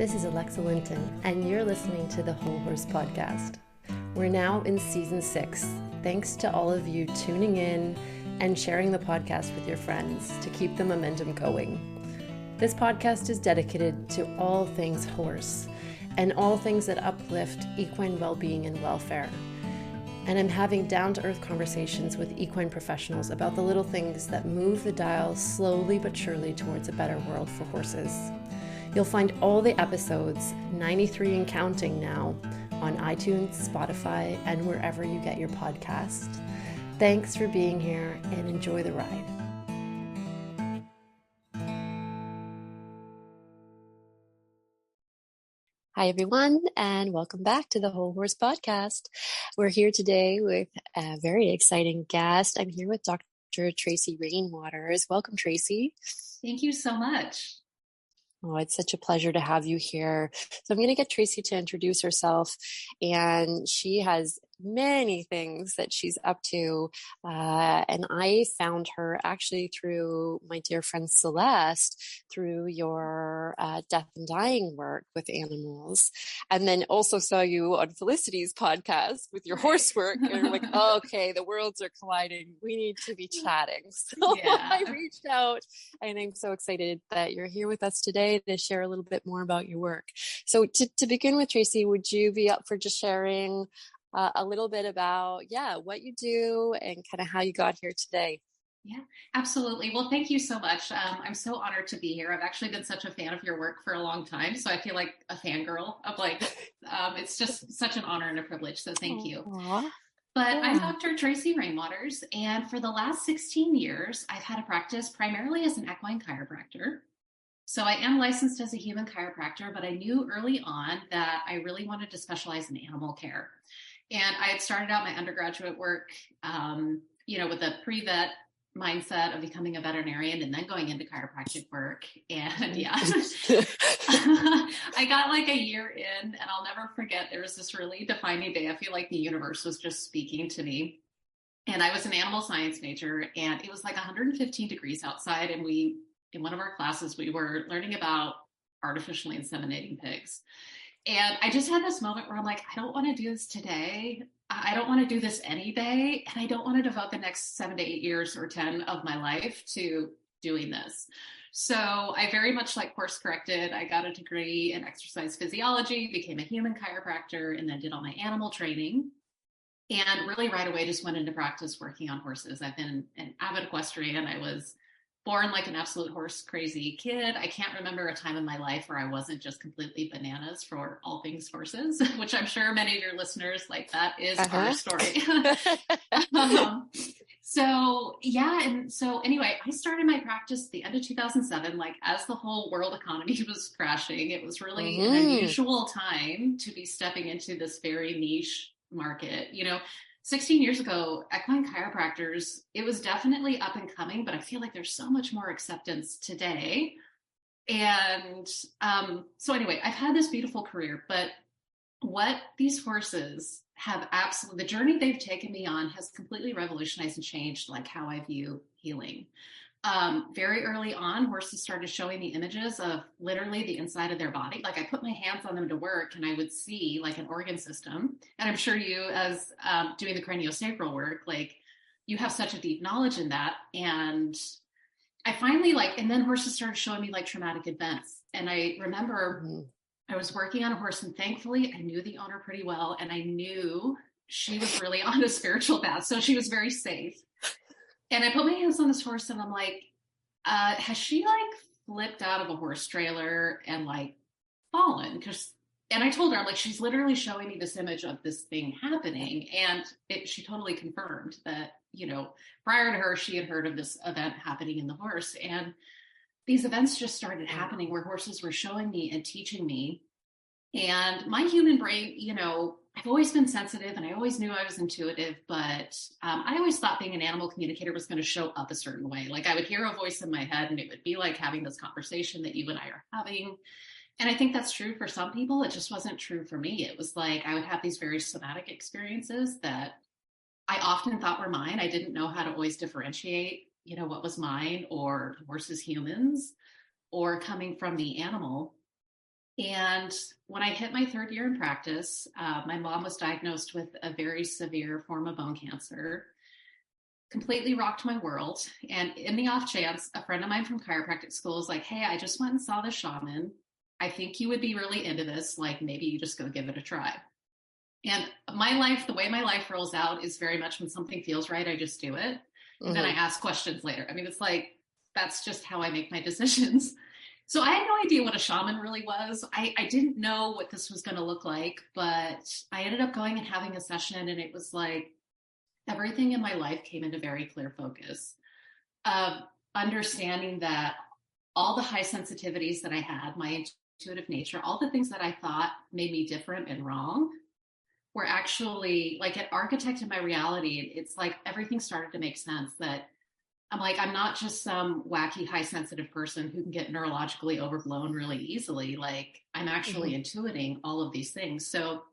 This is Alexa Linton, and you're listening to the Whole Horse Podcast. We're now in season 6. Thanks to all of you tuning in and sharing the podcast with your friends to keep the momentum going. This podcast is dedicated to all things horse and all things that uplift equine well-being and welfare. And I'm having down-to-earth conversations with equine professionals about the little things that move the dial slowly but surely towards a better world for horses. You'll find all the episodes, 93 and counting now, on iTunes, Spotify, and wherever you get your podcast. Thanks for being here and enjoy the ride. Hi, everyone, and welcome back to the Whole Horse Podcast. We're here today with a very exciting guest. I'm here with Dr. Tracy Rainwaters. Welcome, Tracy. Thank you so much. Oh, it's such a pleasure to have you here. So I'm going to get Tracy to introduce herself, and she has many things that she's up to. And I found her actually through my dear friend Celeste, through your death and dying work with animals. And then also saw you on Felicity's podcast with your horse work. And you're like, oh, okay, the worlds are colliding. We need to be chatting. So yeah. I reached out, and I'm so excited that you're here with us today to share a little bit more about your work. So to begin with, Tracy, would you be up for just sharing a little bit about, what you do and kind of how you got here today? Yeah, absolutely. Well, thank you so much. I'm so honored to be here. I've actually been such a fan of your work for a long time. So I feel like a fangirl of it's just such an honor and a privilege. So thank you. But I'm Dr. Tracy Rainwaters. And for the last 16 years, I've had a practice primarily as an equine chiropractor. So I am licensed as a human chiropractor, but I knew early on that I really wanted to specialize in animal care. And I had started out my undergraduate work, with a pre-vet mindset of becoming a veterinarian and then going into chiropractic work. And I got like a year in, and I'll never forget, there was this really defining day. I feel like the universe was just speaking to me. And I was an animal science major, and it was like 115 degrees outside. And in one of our classes, we were learning about artificially inseminating pigs. And I just had this moment where I'm like, I don't want to do this today. I don't want to do this any day. And I don't want to devote the next 7 to 8 years or 10 of my life to doing this. So I very much course corrected. I got a degree in exercise physiology, became a human chiropractor, and then did all my animal training. And really right away just went into practice working on horses. I've been an avid equestrian. I was born like an absolute horse crazy kid. I can't remember a time in my life where I wasn't just completely bananas for all things horses, which I'm sure many of your listeners that is our story. So anyway, I started my practice at the end of 2007, as the whole world economy was crashing. It was really an unusual time to be stepping into this very niche market. 16 years ago, equine chiropractors, it was definitely up and coming, but I feel like there's so much more acceptance today. And so anyway, I've had this beautiful career, but what these horses have the journey they've taken me on has completely revolutionized and changed how I view healing. Very early on, horses started showing me images of literally the inside of their body. I put my hands on them to work, and I would see an organ system. And I'm sure you, as doing the craniosacral work, you have such a deep knowledge in that. And I finally and then horses started showing me traumatic events. And I remember I was working on a horse, and thankfully I knew the owner pretty well, and I knew she was really on a spiritual path. So she was very safe. And I put my hands on this horse, and I'm like, has she flipped out of a horse trailer and fallen? And I told her, she's literally showing me this image of this thing happening. And she totally confirmed that, prior to her, she had heard of this event happening in the horse. And these events just started happening where horses were showing me and teaching me. And my human brain, I've always been sensitive, and I always knew I was intuitive, but I always thought being an animal communicator was going to show up a certain way. I would hear a voice in my head, and it would be like having this conversation that you and I are having. And I think that's true for some people. It just wasn't true for me. It was I would have these very somatic experiences that I often thought were mine. I didn't know how to always differentiate, what was mine or versus humans or coming from the animal. And when I hit my third year in practice, my mom was diagnosed with a very severe form of bone cancer, completely rocked my world. And in the off chance, a friend of mine from chiropractic school was like, hey, I just went and saw the shaman. I think you would be really into this. Like, maybe you just go give it a try. And my life, the way my life rolls out is very much when something feels right, I just do it. And then I Mm-hmm. ask questions later. I mean, it's like, that's just how I make my decisions. So I had no idea what a shaman really was. I didn't know what this was going to look like, but I ended up going and having a session, and it was like everything in my life came into very clear focus of understanding that all the high sensitivities that I had, my intuitive nature, all the things that I thought made me different and wrong were actually like it architected my reality. It's like everything started to make sense that I'm like, I'm not just some wacky high sensitive person who can get neurologically overblown really easily. Like I'm actually Mm-hmm. intuiting all of these things. So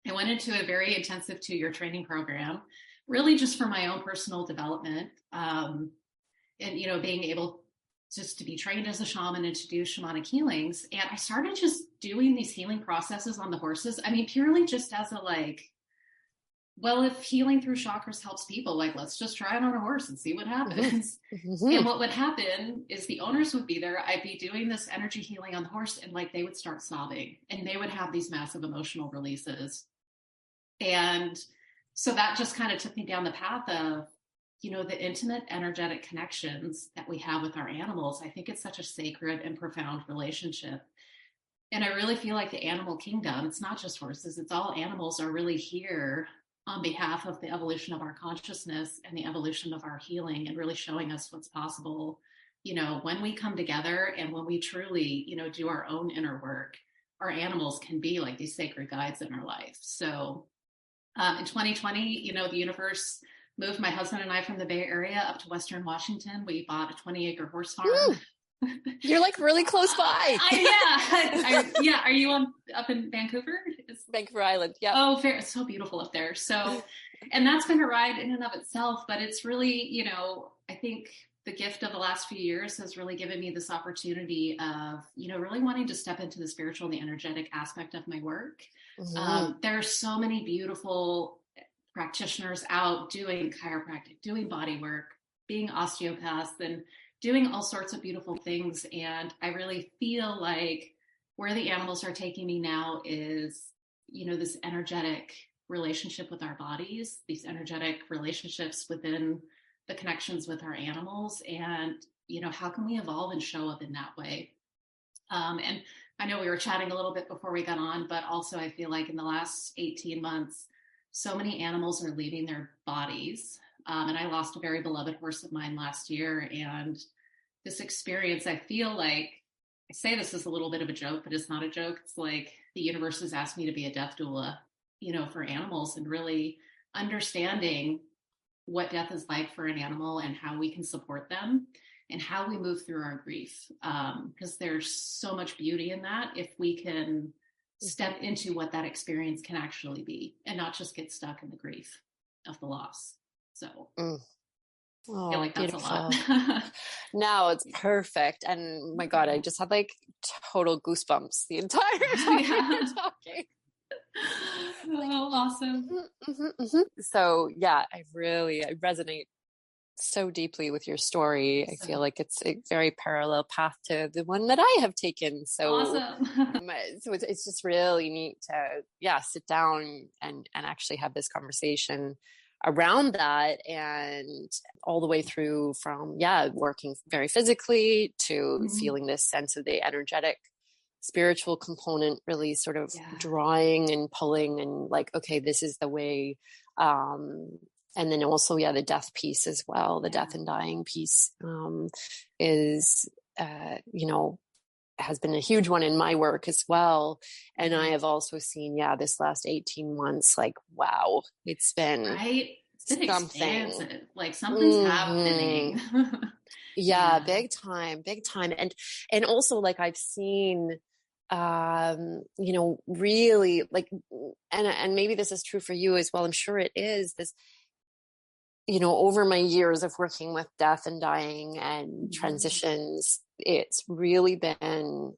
I went into a very intensive 2 year training program, really just for my own personal development. And, you know, being able just to be trained as a shaman and to do shamanic healings. And I started just doing these healing processes on the horses. I mean, purely just as a like, well, if healing through chakras helps people, like, let's just try it on a horse and see what happens. Mm-hmm. And Mm-hmm. what would happen is the owners would be there. I'd be doing this energy healing on the horse, and like they would start sobbing and they would have these massive emotional releases. And so that just kind of took me down the path of, you know, the intimate energetic connections that we have with our animals. I think it's such a sacred and profound relationship. And I really feel like the animal kingdom, it's not just horses, it's all animals are really here on behalf of the evolution of our consciousness and the evolution of our healing and really showing us what's possible, you know, when we come together and when we truly, you know, do our own inner work. Our animals can be like these sacred guides in our life. So in 2020, you know, the universe moved my husband and I from the Bay Area up to Western Washington. We bought a 20-acre horse farm. You're like really close by. Yeah. Are you up in Vancouver? Vancouver Island. Yeah. Oh, fair. It's so beautiful up there. So, and that's been a ride in and of itself, but it's really, you know, I think the gift of the last few years has really given me this opportunity of, you know, really wanting to step into the spiritual and the energetic aspect of my work. Mm-hmm. There are so many beautiful practitioners out doing chiropractic, doing body work, being osteopaths, and doing all sorts of beautiful things. And I really feel like where the animals are taking me now is, you know, this energetic relationship with our bodies, these energetic relationships within the connections with our animals. And, you know, how can we evolve and show up in that way? And I know we were chatting a little bit before we got on, but also I feel like in the last 18 months, so many animals are leaving their bodies. And I lost a very beloved horse of mine last year. And this experience, I feel like I say this is a little bit of a joke, but it's not a joke. It's like the universe has asked me to be a death doula, you know, for animals and really understanding what death is like for an animal and how we can support them and how we move through our grief. Because there's so much beauty in that if we can step into what that experience can actually be and not just get stuck in the grief of the loss. So Mm. I feel Oh, like that's a lot. beautiful. Now it's perfect. And my God, I just had like total goosebumps the entire time Yeah. you're talking. Oh, awesome. Mm-hmm, mm-hmm. So yeah, I resonate so deeply with your story. I feel So like it's a very parallel path to the one that I have taken. awesome. So it's just really neat to, yeah, sit down and actually have this conversation around that, and all the way through from, yeah, working very physically to feeling this sense of the energetic spiritual component really sort of Yeah. drawing and pulling and like, okay, this is the way. And then also, yeah, the death piece as well, the death and dying piece is, you know, has been a huge one in my work as well. And I have also seen, yeah, this last 18 months, like, wow, it's been Right. It's been something. expansive. Like something's Mm-hmm. happening. Yeah, Yeah. big time, big time. And also like I've seen, you know, really like, and maybe this is true for you as well. I'm sure it is this, you know, over my years of working with death and dying and transitions, it's really been,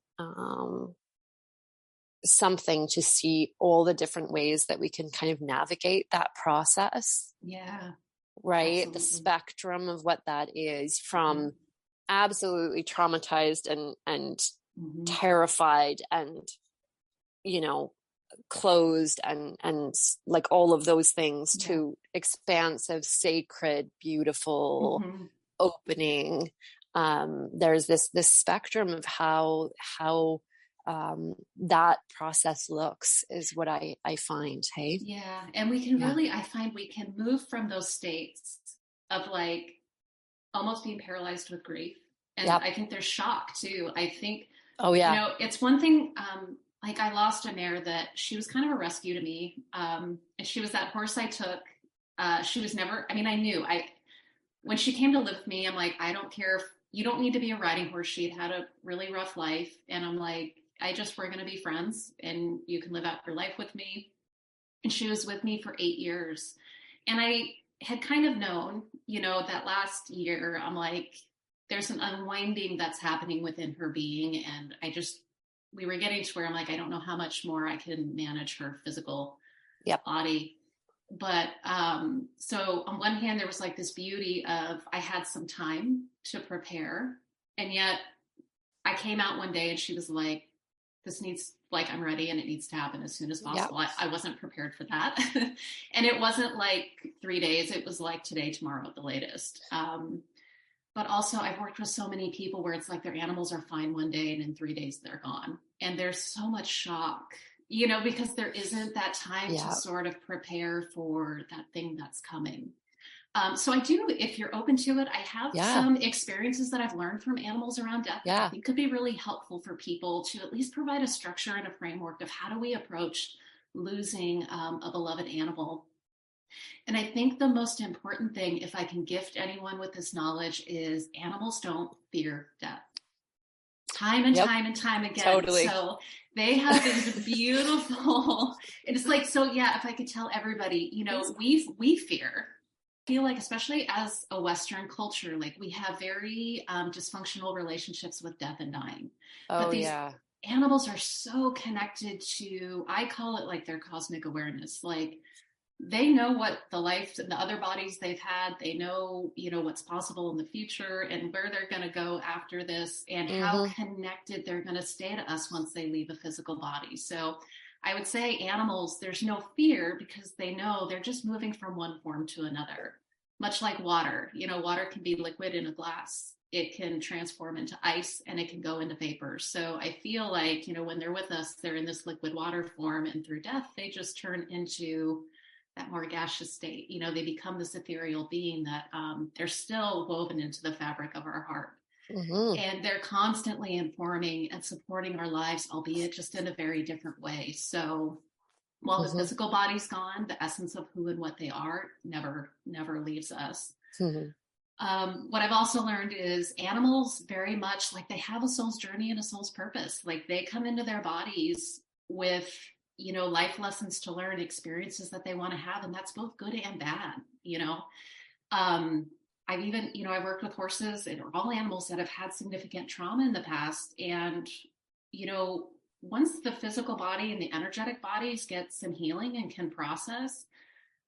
something to see all the different ways that we can kind of navigate that process. Yeah. Right. Absolutely. The spectrum of what that is, from absolutely traumatized and terrified and, closed and like all of those things, to expansive, sacred, beautiful, opening. There's this spectrum of how that process looks, is what I find. Hey. Yeah. And we can really, I find we can move from those states of like almost being paralyzed with grief. And I think there's shock too. I think, it's one thing, like I lost a mare that she was kind of a rescue to me. And she was that horse I took. She was never, I knew when she came to live with me, I'm like, I don't care if you don't need to be a riding horse. She had a really rough life. And I'm like, we're going to be friends and you can live out your life with me. And she was with me for 8 years. And I had kind of known, that last year, I'm like, there's an unwinding that's happening within her being. And we were getting to where I'm like, I don't know how much more I can manage her physical body. But so on one hand, there was like this beauty of I had some time to prepare. And yet I came out one day and she was like, this needs, like, I'm ready and it needs to happen as soon as possible. I wasn't prepared for that. And it wasn't like 3 days. It was like today, tomorrow at the latest. But also I've worked with so many people where it's like their animals are fine one day and in 3 days they're gone. And there's so much shock, because there isn't that time to sort of prepare for that thing that's coming. So I do, if you're open to it, I have some experiences that I've learned from animals around death that I think could be really helpful for people to at least provide a structure and a framework of how do we approach losing a beloved animal. And I think the most important thing, if I can gift anyone with this knowledge, is animals don't fear death. Time and time and time again. Totally. So they have this beautiful, it's like, so yeah, if I could tell everybody, we fear. I feel like, especially as a Western culture, like we have very dysfunctional relationships with death and dying. But these animals are so connected to, I call it like their cosmic awareness. Like they know what the life and the other bodies they've had. They know, what's possible in the future and where they're going to go after this and how connected they're going to stay to us once they leave a physical body. So I would say animals, there's no fear because they know they're just moving from one form to another. Much like water, water can be liquid in a glass. It can transform into ice and it can go into vapor. So I feel like, when they're with us, they're in this liquid water form, and through death, they just turn into that more gaseous state. They become this ethereal being that they're still woven into the fabric of our heart. And they're constantly informing and supporting our lives, albeit just in a very different way. So while the physical body's gone, the essence of who and what they are never leaves us. What I've also learned is animals very much like they have a soul's journey and a soul's purpose. Like they come into their bodies with, life lessons to learn, experiences that they want to have. And that's both good and bad, I've even, I worked with horses and all animals that have had significant trauma in the past. And, once the physical body and the energetic bodies get some healing and can process,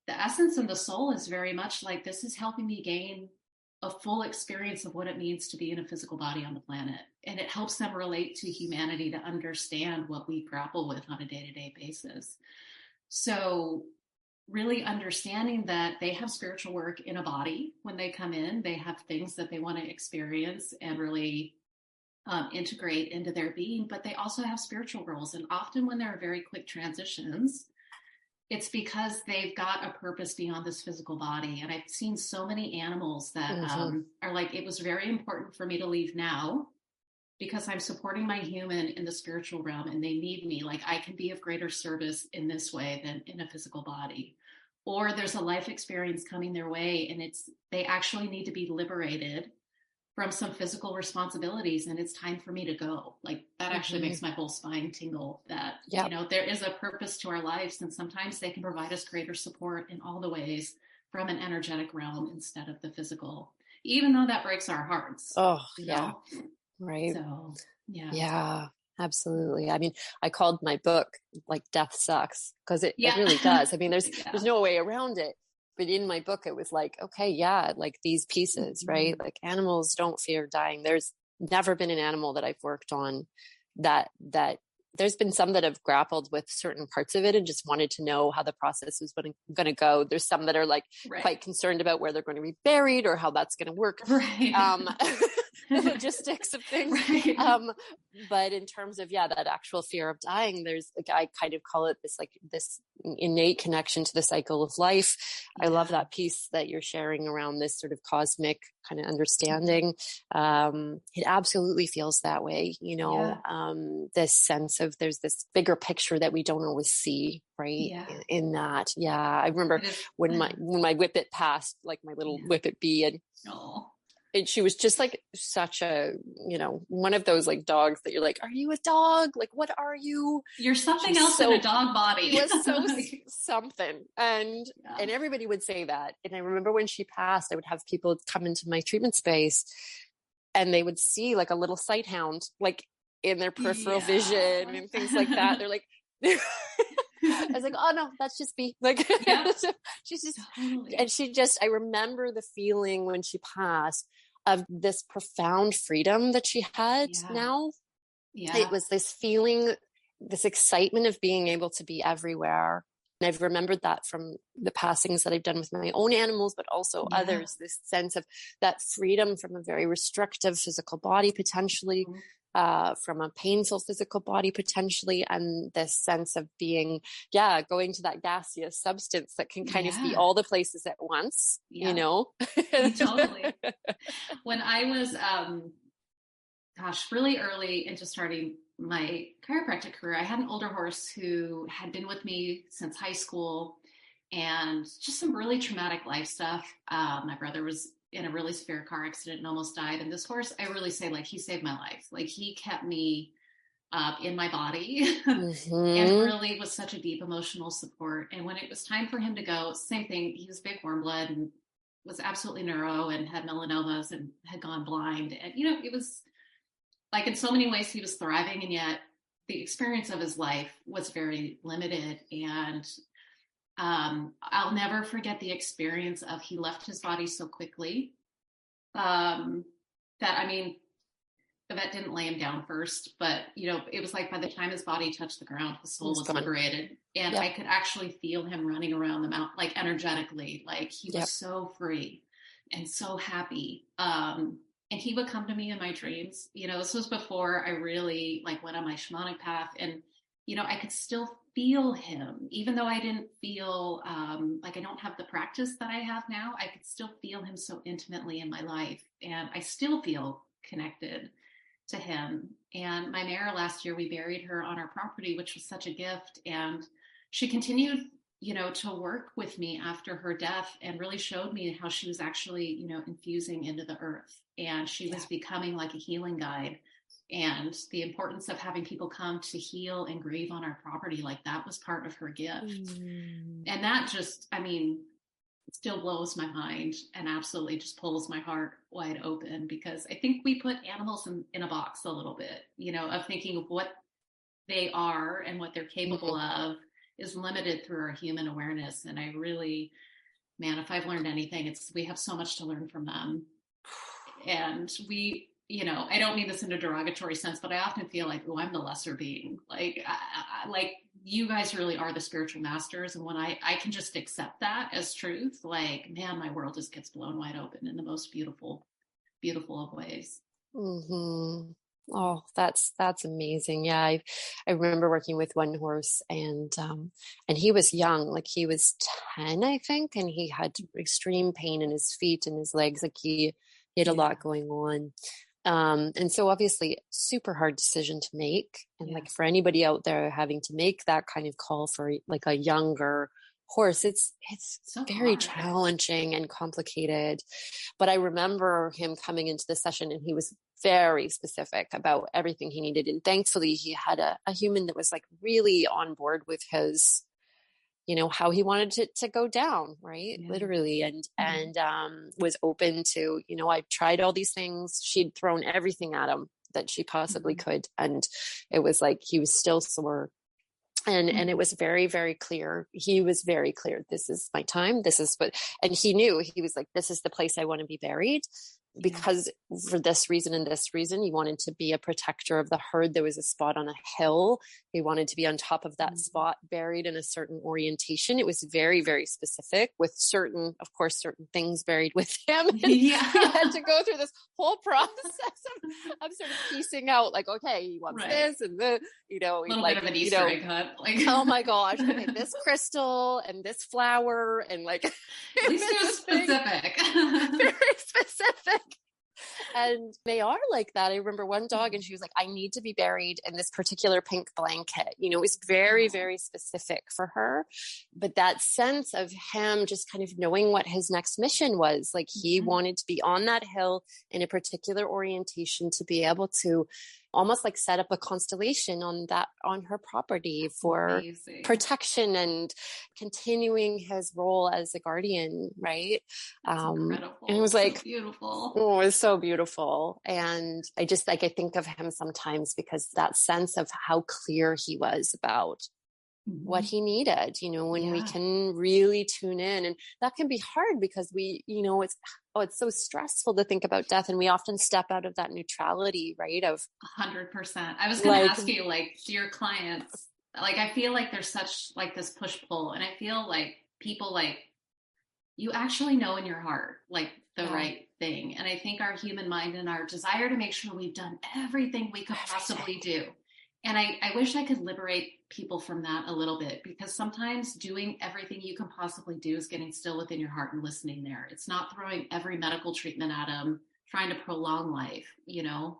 the essence and the soul is very much like, this is helping me gain a full experience of what it means to be in a physical body on the planet. And it helps them relate to humanity to understand what we grapple with on a day-to-day basis. So really understanding that they have spiritual work in a body when they come in, they have things that they want to experience and really integrate into their being, but they also have spiritual roles. And often when there are very quick transitions, it's because they've got a purpose beyond this physical body. And I've seen so many animals that are like, it was very important for me to leave now because I'm supporting my human in the spiritual realm and they need me. Like I can be of greater service in this way than in a physical body. Or there's a life experience coming their way and they actually need to be liberated from some physical responsibilities and it's time for me to go. Like that actually makes my whole spine tingle that, there is a purpose to our lives and sometimes they can provide us greater support in all the ways from an energetic realm instead of the physical, even though that breaks our hearts. Oh, yeah. Right. So, yeah. Yeah. Absolutely. I mean, I called my book like Death Sucks, because it really Yeah. does. I mean, there's no way around it. But in my book, it was like, okay, yeah, like these pieces, right? Like animals don't fear dying. There's never been an animal that I've worked on that there's been some that have grappled with certain parts of it and just wanted to know how the process was going to go. There's some that are like quite concerned about where they're going to be buried or how that's going to work. The logistics of things. But in terms of, that actual fear of dying, I kind of call it this innate connection to the cycle of life. I love that piece that you're sharing around this sort of cosmic kind of understanding. It absolutely feels that way, this sense of there's this bigger picture that we don't always see, right? In that. I remember when my whippet passed, like my little whippet bee, and she was just like such a, one of those like dogs that you're like, are you a dog? Like, what are you? You're something else in a dog body. It was so something. And everybody would say that. And I remember when she passed, I would have people come into my treatment space and they would see like a little sight hound, like in their peripheral vision and things like that. They're like, I was like, oh no, that's just me. Like, she's just, and I remember the feeling when she passed of this profound freedom that she had now. It was this feeling, this excitement of being able to be everywhere. And I've remembered that from the passings that I've done with my own animals, but also others, this sense of that freedom from a very restrictive physical body, potentially, from a painful physical body, potentially, and this sense of being, going to that gaseous substance that can kind of be all the places at once, Totally. When I was, really early into starting my chiropractic career, I had an older horse who had been with me since high school, and just some really traumatic life stuff. My brother was in a really severe car accident and almost died. And this horse, I really say, like, he saved my life. Like, he kept me in my body and really was such a deep emotional support. And when it was time for him to go, same thing. He was big warm blood and was absolutely neuro and had melanomas and had gone blind. And, it was like, in so many ways he was thriving, and yet the experience of his life was very limited. And I'll never forget the experience of, he left his body so quickly that the vet didn't lay him down first, but it was like by the time his body touched the ground, his soul was liberated, and I could actually feel him running around the mountain, like energetically, like he was so free and so happy. And he would come to me in my dreams. This was before I really went on my shamanic path, and I could still feel him, even though I didn't feel like I don't have the practice that I have now. I could still feel him so intimately in my life, and I still feel connected to him. And my mare, last year, we buried her on our property, which was such a gift. And she continued, to work with me after her death, and really showed me how she was actually, infusing into the earth, and she was becoming like a healing guide. And the importance of having people come to heal and grieve on our property, like that was part of her gift. And that just, still blows my mind and absolutely just pulls my heart wide open, because I think we put animals in a box a little bit, of thinking of what they are and what they're capable of is limited through our human awareness. And I really, man, if I've learned anything, it's we have so much to learn from them. And we, I don't mean this in a derogatory sense, but I often feel like, oh, I'm the lesser being. Like, like you guys really are the spiritual masters. And when I can just accept that as truth, like, man, my world just gets blown wide open in the most beautiful, beautiful of ways. Oh, that's amazing. Yeah. I remember working with one horse, and he was young, like he was 10, I think. And he had extreme pain in his feet and his legs. Like he had a lot going on. And so obviously super hard decision to make. And like for anybody out there having to make that kind of call for like a younger horse, it's so very challenging and complicated. But I remember him coming into the session, and he was very specific about everything he needed. And thankfully he had a human that was like really on board with his, how he wanted to go down, right? Literally. And was open to, I tried all these things. She'd thrown everything at him that she possibly could. And it was like he was still sore. And it was very, very clear. He was very clear. This is my time. This is what, and he knew, he was like, this is the place I want to be buried, because for this reason and this reason, he wanted to be a protector of the herd. There was a spot on a hill. He wanted to be on top of that spot, buried in a certain orientation. It was very, very specific, with certain, of course, certain things buried with him. He had to go through this whole process of sort of piecing out, like, okay, he wants this and the, you know, a little like, bit of an Easter egg hunt. Like, oh my gosh, okay, this crystal and this flower, and like, at least it was specific. Very specific. And they are like that. I remember one dog, and she was like, I need to be buried in this particular pink blanket. You know, it was very, very specific for her. But that sense of him just kind of knowing what his next mission was, like he wanted to be on that hill in a particular orientation to be able to almost like set up a constellation on her property for protection and continuing his role as a guardian. Right. Incredible. And it was like, so beautiful. Oh, it was so beautiful. And I just like, I think of him sometimes because that sense of how clear he was about what he needed, you know, when we can really tune in. And that can be hard because we, you know, it's so stressful to think about death. And we often step out of that neutrality, right? Of 100%. I was going to ask you, like, to your clients, like, I feel like there's such like this push pull, and I feel like people, like, you actually know in your heart, like, the right thing. And I think our human mind and our desire to make sure we've done everything we could possibly do. And I wish I could liberate people from that a little bit, because sometimes doing everything you can possibly do is getting still within your heart and listening there. It's not throwing every medical treatment at them, trying to prolong life, you know,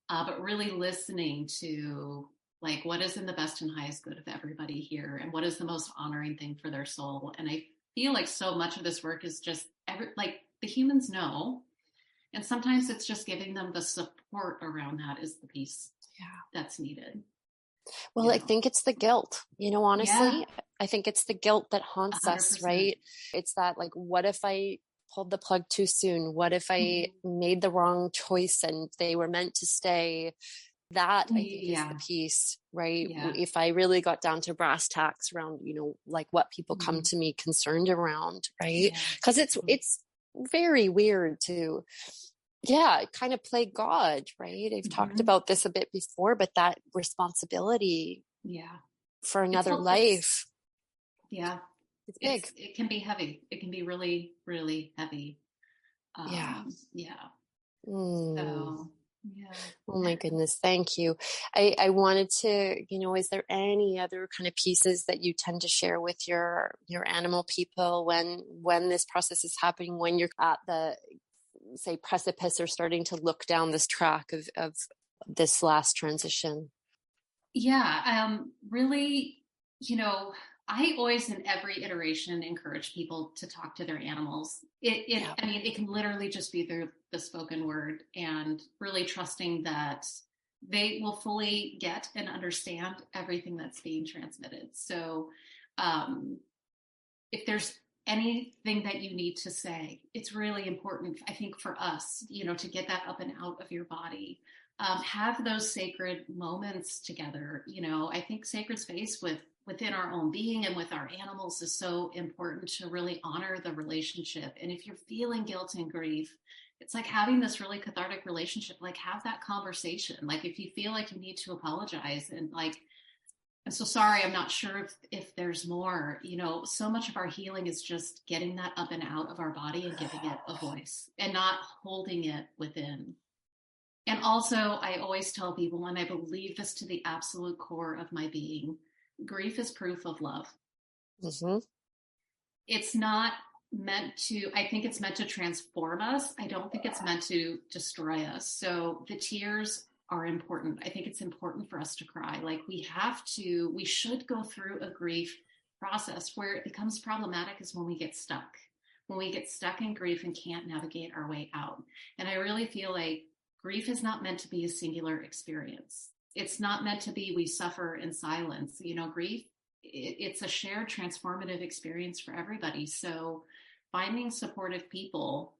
but really listening to, like, what is in the best and highest good of everybody here, and what is the most honoring thing for their soul. And I feel like so much of this work is just like the humans know, and sometimes it's just giving them the support around that is the piece that's needed. Well, I think it's the guilt, you know, honestly, I think it's the guilt that haunts 100%. us, right? It's that, like, what if I pulled the plug too soon? What if I made the wrong choice and they were meant to stay? That I think is the piece, right? If I really got down to brass tacks around, you know, like what people come to me concerned around, right? Because it's very weird to kind of play God, right? I've talked about this a bit before, but that responsibility for another life. It's big. It can be heavy. It can be really, really heavy. Oh my goodness. Thank you. I wanted to, you know, is there any other kind of pieces that you tend to share with your animal people when this process is happening, when you're at the, say, precipice, or starting to look down this track of this last transition? Really, you know, I always, in every iteration, encourage people to talk to their animals. I mean, it can literally just be the spoken word, and really trusting that they will fully get and understand everything that's being transmitted. So, if there's anything that you need to say, it's really important, I think, for us, you know, to get that up and out of your body. Have those sacred moments together. You know, I think sacred space within our own being and with our animals is so important, to really honor the relationship. And if you're feeling guilt and grief, it's like having this really cathartic relationship, like, have that conversation. Like, if you feel like you need to apologize and, like, I'm so sorry, I'm not sure if there's more, you know, so much of our healing is just getting that up and out of our body and giving it a voice and not holding it within. And also, I always tell people, and I believe this to the absolute core of my being, grief is proof of love. It's not meant to, I think it's meant to transform us. I don't think it's meant to destroy us. So the tears are important. I think it's important for us to cry. Like, we should go through a grief process. Where it becomes problematic is when we get stuck in grief and can't navigate our way out. And I really feel like grief is not meant to be a singular experience. It's not meant to be, we suffer in silence. You know, grief, it's a shared transformative experience for everybody. So finding supportive people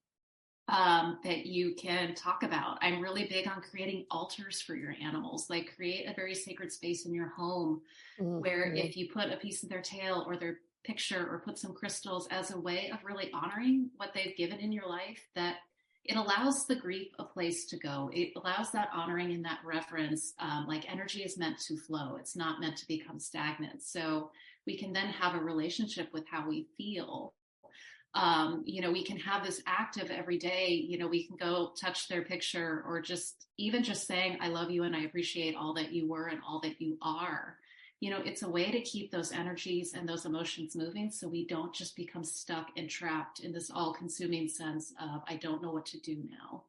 that you can talk about. I'm really big on creating altars for your animals, like create a very sacred space in your home where Mm-hmm. if you put a piece of their tail or their picture or put some crystals as a way of really honoring what they've given in your life, that it allows the grief a place to go. It allows that honoring and that reverence. Like energy is meant to flow. It's not meant to become stagnant. So we can then have a relationship with how we feel. We can have this active every day. We can go touch their picture or just even just saying, I love you and I appreciate all that you were and all that you are. It's a way to keep those energies and those emotions moving so we don't just become stuck and trapped in this all consuming sense of, I don't know what to do now.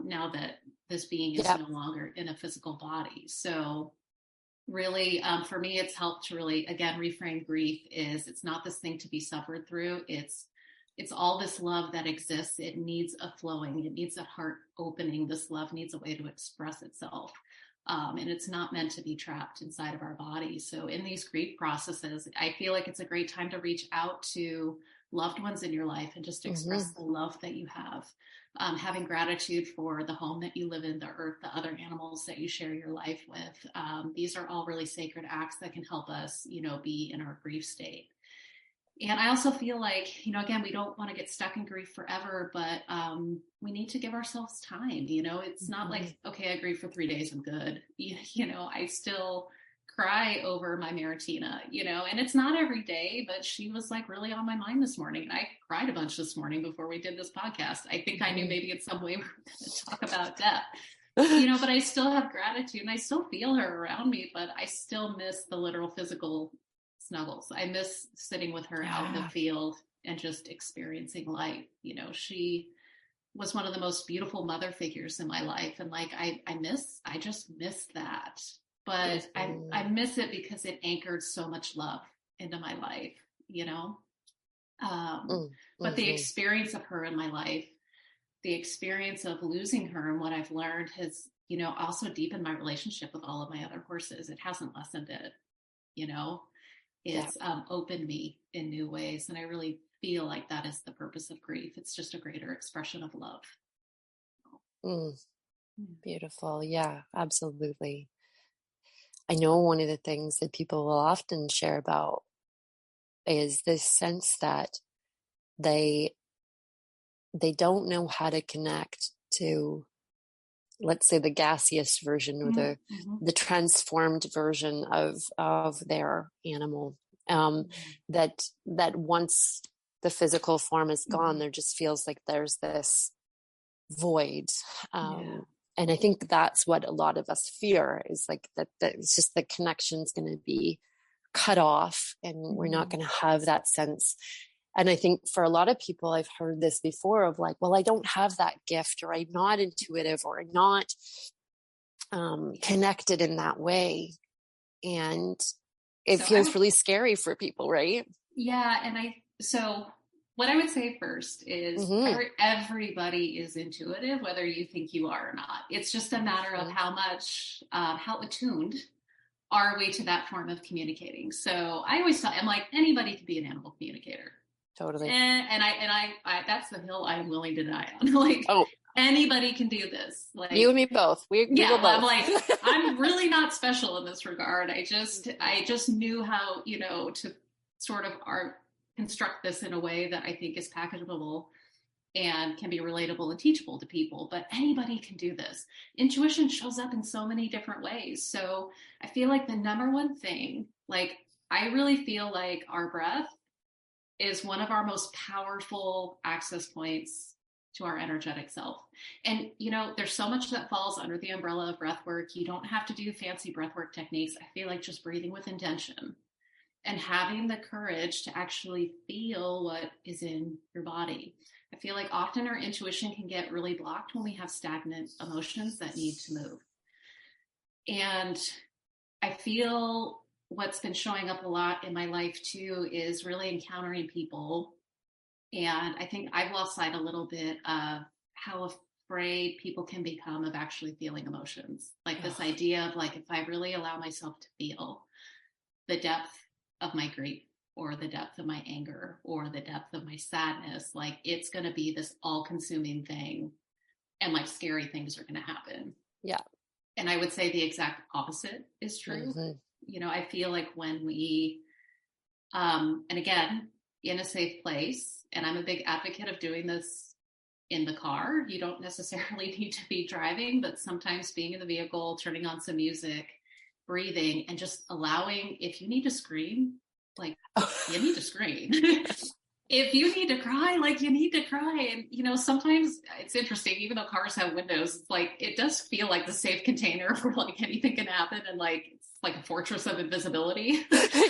Now that this being is Yep. no longer in a physical body. So really, for me, it's helped to really, again, reframe grief is it's not this thing to be suffered through. It's all this love that exists. It needs a flowing, it needs a heart opening. This love needs a way to express itself. And it's not meant to be trapped inside of our body. So in these grief processes, I feel like it's a great time to reach out to loved ones in your life and just express the love that you have. Having gratitude for the home that you live in, the earth, the other animals that you share your life with. These are all really sacred acts that can help us, be in our grief state. And I also feel like, again, we don't want to get stuck in grief forever, but we need to give ourselves time. It's not like, okay, I grieve for 3 days, I'm good. I still cry over my Maritina, and it's not every day, but she was like really on my mind this morning. And I cried a bunch this morning before we did this podcast. I think I knew maybe in some way we were going to talk about death, but I still have gratitude and I still feel her around me, but I still miss the literal physical snuggles. I miss sitting with her out in the field and just experiencing life. She was one of the most beautiful mother figures in my life. And like, I just miss that. But I miss it because it anchored so much love into my life, but the experience of her in my life, the experience of losing her and what I've learned has, also deepened my relationship with all of my other horses. It hasn't lessened it, it's opened me in new ways. And I really feel like that is the purpose of grief. It's just a greater expression of love. Beautiful. Yeah, absolutely. I know one of the things that people will often share about is this sense that they don't know how to connect to, let's say, the gaseous version or the transformed version of their animal. That once the physical form is gone, there just feels like there's this void. And I think that's what a lot of us fear is like that it's just the connection's going to be cut off and we're not going to have that sense. And I think for a lot of people, I've heard this before of like, well, I don't have that gift, or I'm not intuitive, or I'm not connected in that way. And it feels really scary for people, right? Yeah. And so what I would say first is everybody is intuitive, whether you think you are or not. It's just a matter of how much, how attuned are we to that form of communicating. So I always tell, I'm like, anybody can be an animal communicator. Totally. And I that's the hill I'm willing to die on. Like, anybody can do this. Like you and me both. We will both. I'm like, I'm really not special in this regard. I just knew how, to sort of construct this in a way that I think is packageable and can be relatable and teachable to people. But anybody can do this. Intuition shows up in so many different ways. So I feel like the number one thing, like, I really feel like our breath is one of our most powerful access points to our energetic self. And, there's so much that falls under the umbrella of breath work. You don't have to do fancy breath work techniques. I feel like just breathing with intention and having the courage to actually feel what is in your body. I feel like often our intuition can get really blocked when we have stagnant emotions that need to move. And I feel what's been showing up a lot in my life too is really encountering people. And I think I've lost sight a little bit of how afraid people can become of actually feeling emotions. Like this idea of like, if I really allow myself to feel the depth of my grief, or the depth of my anger or the depth of my sadness. Like it's going to be this all-consuming thing, and like scary things are going to happen. Yeah. And I would say the exact opposite is true. I feel like when we, and again, in a safe place, and I'm a big advocate of doing this in the car. You don't necessarily need to be driving, but sometimes being in the vehicle, turning on some music, breathing, and just allowing, if you need to scream, like you need to scream. If you need to cry, like you need to cry. And, sometimes it's interesting, even though cars have windows, it's like, it does feel like the safe container where like anything can happen. And like, it's like a fortress of invisibility.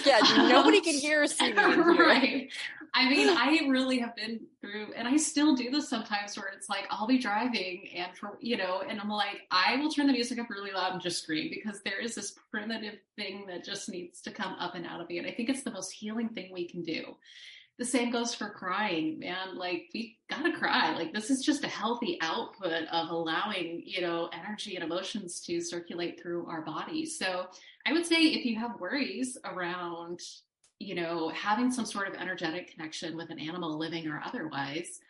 Yeah. Nobody can hear or see me. Right. I mean, I really have been through, and I still do this sometimes where it's like, I'll be driving and and I'm like, I will turn the music up really loud and just scream because there is this primitive thing that just needs to come up and out of me. And I think it's the most healing thing we can do. The same goes for crying, man. Like we gotta cry. Like this is just a healthy output of allowing, energy and emotions to circulate through our bodies. So I would say if you have worries around, having some sort of energetic connection with an animal, living or otherwise,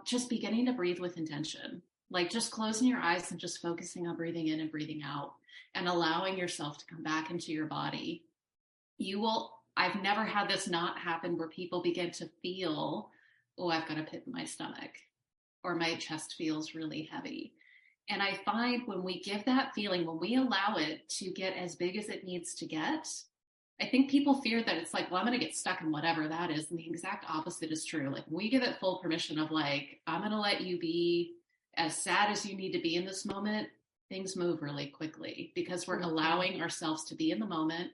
just beginning to breathe with intention, like just closing your eyes and just focusing on breathing in and breathing out and allowing yourself to come back into your body. I've never had this not happen where people begin to feel, oh, I've got a pit in my stomach or my chest feels really heavy. And I find when we give that feeling, when we allow it to get as big as it needs to get, I think people fear that it's like, well, I'm going to get stuck in whatever that is. And the exact opposite is true. Like we give it full permission of like, I'm going to let you be as sad as you need to be in this moment. Things move really quickly because we're allowing ourselves to be in the moment,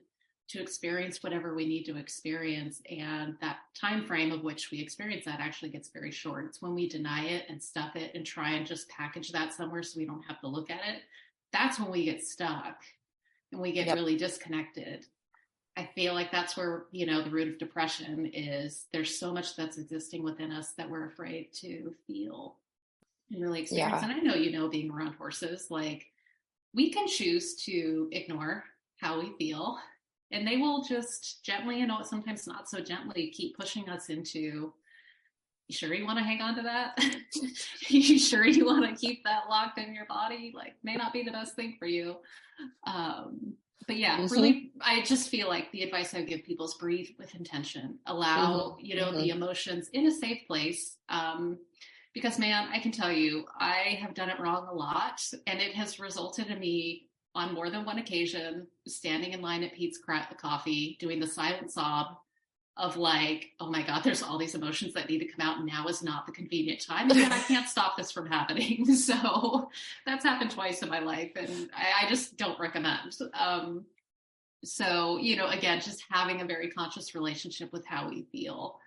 to experience whatever we need to experience. And that time frame of which we experience that actually gets very short. It's when we deny it and stuff it and try and just package that somewhere so we don't have to look at it. That's when we get stuck and we get really disconnected. I feel like that's where, the root of depression is. There's so much that's existing within us that we're afraid to feel and really experience. And I know, being around horses, like we can choose to ignore how we feel, and they will just gently, sometimes not so gently, keep pushing us into, you sure you want to hang on to that? You sure you want to keep that locked in your body? Like, may not be the best thing for you. But yeah, really, I just feel like the advice I give people is breathe with intention, allow, the emotions in a safe place. Because man, I can tell you, I have done it wrong a lot, and it has resulted in me on more than one occasion, standing in line at Pete's Coffee, doing the silent sob of like, oh my God, there's all these emotions that need to come out, and now is not the convenient time. And yet I can't stop this from happening. So that's happened twice in my life, and I just don't recommend. So, again, just having a very conscious relationship with how we feel.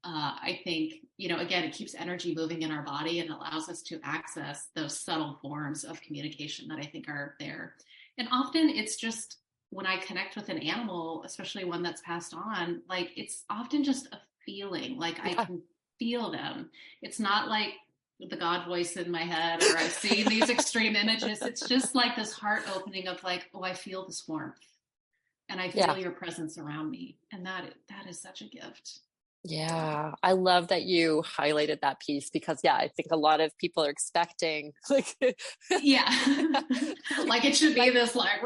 I think, again, it keeps energy moving in our body and allows us to access those subtle forms of communication that I think are there. And often it's just when I connect with an animal, especially one that's passed on, like it's often just a feeling, like I can feel them. It's not like the God voice in my head or I've seen these extreme images. It's just like this heart opening of like, oh, I feel this warmth and I feel your presence around me. And that is such a gift. Yeah, I love that you highlighted that piece because I think a lot of people are expecting like like it should be this like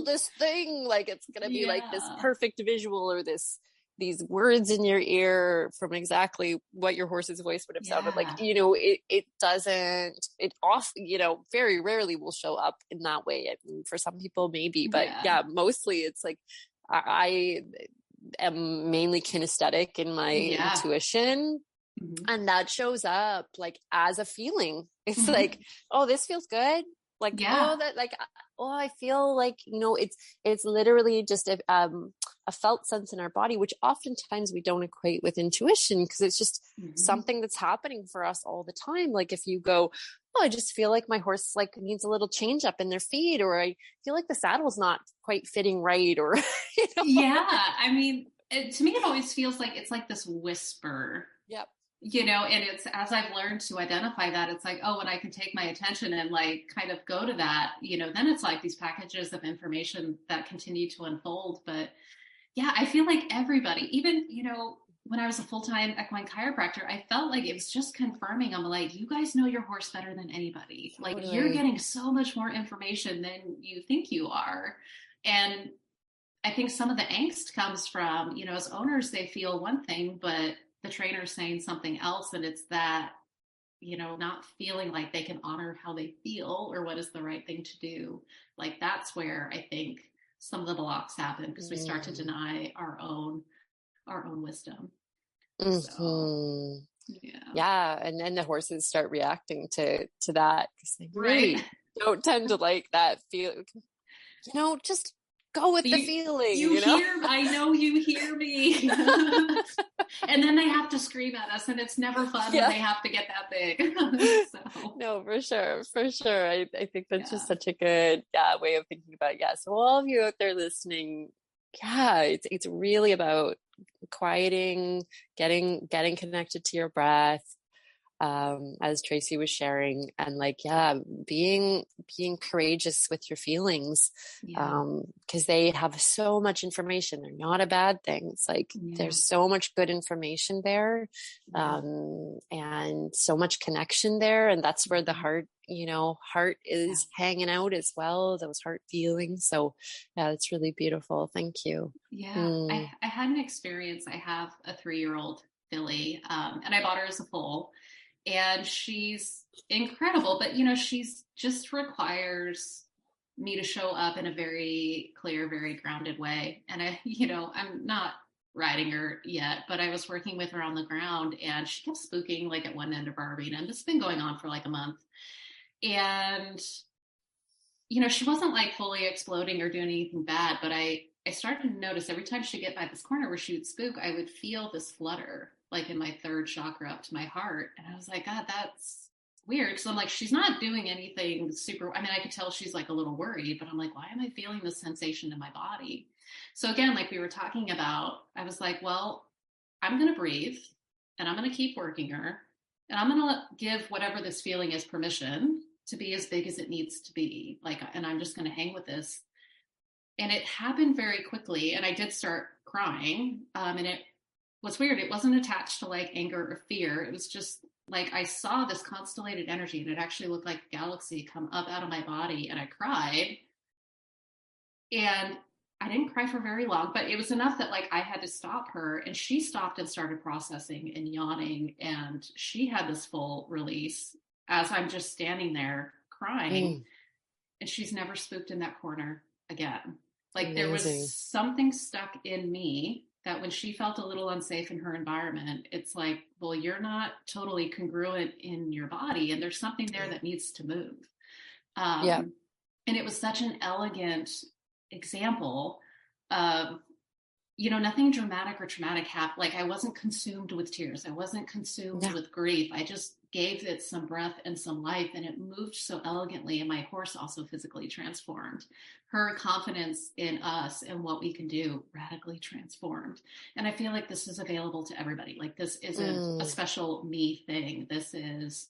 this thing, like it's gonna be like this perfect visual or these words in your ear from exactly what your horse's voice would have sounded like. It doesn't, very rarely will show up in that way. I mean, for some people maybe, but mostly it's like I am mainly kinesthetic in my intuition, and that shows up like as a feeling. It's like, oh, this feels good. Like, oh, that like, oh, I feel like, it's literally just a felt sense in our body, which oftentimes we don't equate with intuition because it's just something that's happening for us all the time. Like if you go, oh, I just feel like my horse like needs a little change up in their feet, or I feel like the saddle's not quite fitting right, or, I mean, to me, it always feels like it's like this whisper. Yep. And it's, as I've learned to identify that, it's like, oh, when I can take my attention and like kind of go to that, then it's like these packages of information that continue to unfold. But Yeah, I feel like everybody, even, when I was a full-time equine chiropractor, I felt like it was just confirming. I'm like, you guys know your horse better than anybody. Like, you're Totally. getting so much more information than you think you are. And I think some of the angst comes from, as owners, they feel one thing, but the trainer's saying something else. And it's that, not feeling like they can honor how they feel or what is the right thing to do. Like, that's where I think some of the blocks happen, because we start to Mm. deny our own wisdom. So, Hmm. yeah. Yeah, and then the horses start reacting to that because they Right. really don't tend to like that feel. Just go with the You feeling, you hear, I know you hear me. And then they have to scream at us, and it's never fun when Yeah. they have to get that big. So, No, for sure, for sure. I think that's just yeah. such a good way of thinking about it. Yeah. So all of you out there listening, yeah, it's really about quieting, getting connected to your breath, as Tracy was sharing, and like, yeah, being courageous with your feelings, Yeah. because they have so much information. They're not a bad thing. It's like Yeah. there's so much good information there, Yeah. and so much connection there, and that's where the Mhm. heart Yeah. is hanging out as well. Those heart feelings. So, yeah, it's really beautiful. Thank you. Yeah. Mm. I had an experience. I have a 3-year-old filly, and I bought her as a foal, and she's incredible, but she's just requires me to show up in a very clear, very grounded way. And I'm not riding her yet, but I was working with her on the ground, and she kept spooking like at one end of our arena. And this has been going on for like a month. And she wasn't like fully exploding or doing anything bad, but I started to notice every time she'd get by this corner where she would spook, I would feel this flutter, like in my third chakra up to my heart. And I was like, God, that's weird. So I'm like, she's not doing anything super. I mean, I could tell she's like a little worried, but I'm like, why am I feeling this sensation in my body? So again, like we were talking about, I was like, well, I'm going to breathe, and I'm going to keep working her, and I'm going to give whatever this feeling is permission to be as big as it needs to be. Like, and I'm just going to hang with this. And it happened very quickly. And I did start crying. And it was weird. It wasn't attached to like anger or fear. It was just like I saw this constellated energy, and it actually looked like a galaxy come up out of my body. And I cried. And I didn't cry for very long, but it was enough that like I had to stop her, and she stopped and started processing and yawning, and she had this full release as I'm just standing there crying. Mm. And she's never spooked in that corner again. Like there was Amazing. something stuck in me that when she felt a little unsafe in her environment, it's like, well, you're not totally congruent in your body, and there's something there that needs to move. Yeah. um, and it was such an elegant example of nothing dramatic or traumatic happened. Like I wasn't consumed with tears, I wasn't consumed Yeah. with grief. I just gave it some breath and some life, and it moved so elegantly. And my horse also physically transformed. Her confidence in us and what we can do radically transformed. And I feel like this is available to everybody. Like this isn't a Mm. special me thing. This is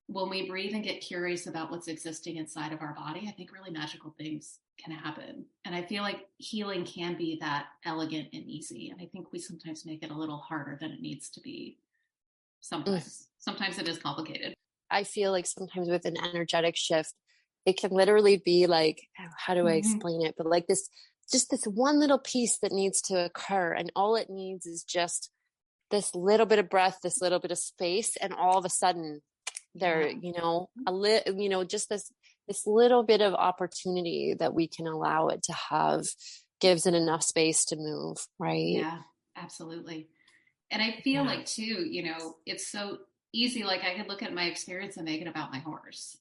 when we breathe and get curious about what's existing inside of our body, I think really magical things can happen. And I feel like healing can be that elegant and easy. And I think we sometimes make it a little harder than it needs to be. Mm. Sometimes it is complicated. I feel like sometimes with an energetic shift, it can literally be like, how do I Mm-hmm. explain it? But like just this one little piece that needs to occur. And all it needs is just this little bit of breath, this little bit of space. And all of a sudden there, Yeah. just this little bit of opportunity that we can allow it to have gives it enough space to move. Right. Yeah, absolutely. And I feel Yeah. like too, it's so easy. Like I could look at my experience and make it about my horse.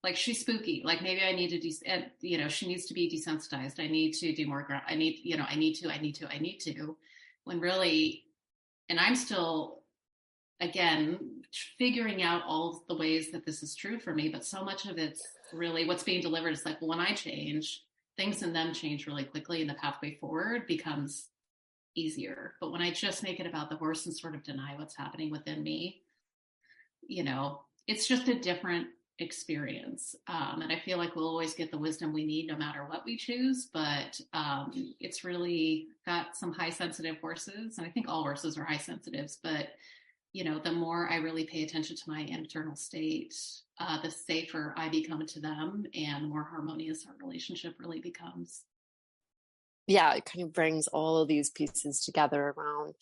Like she's spooky. Like maybe I need to, she needs to be desensitized. I need to do more. I need to. When really, and I'm still, again, figuring out all the ways that this is true for me. But so much of it's really what's being delivered is like, well, when I change, things in them change really quickly, and the pathway forward becomes easier. But when I just make it about the horse and sort of deny what's happening within me, it's just a different experience. And I feel like we'll always get the wisdom we need no matter what we choose, but it's really got some high sensitive horses. And I think all horses are high sensitives, but the more I really pay attention to my internal state, the safer I become to them and the more harmonious our relationship really becomes. Yeah, it kind of brings all of these pieces together around,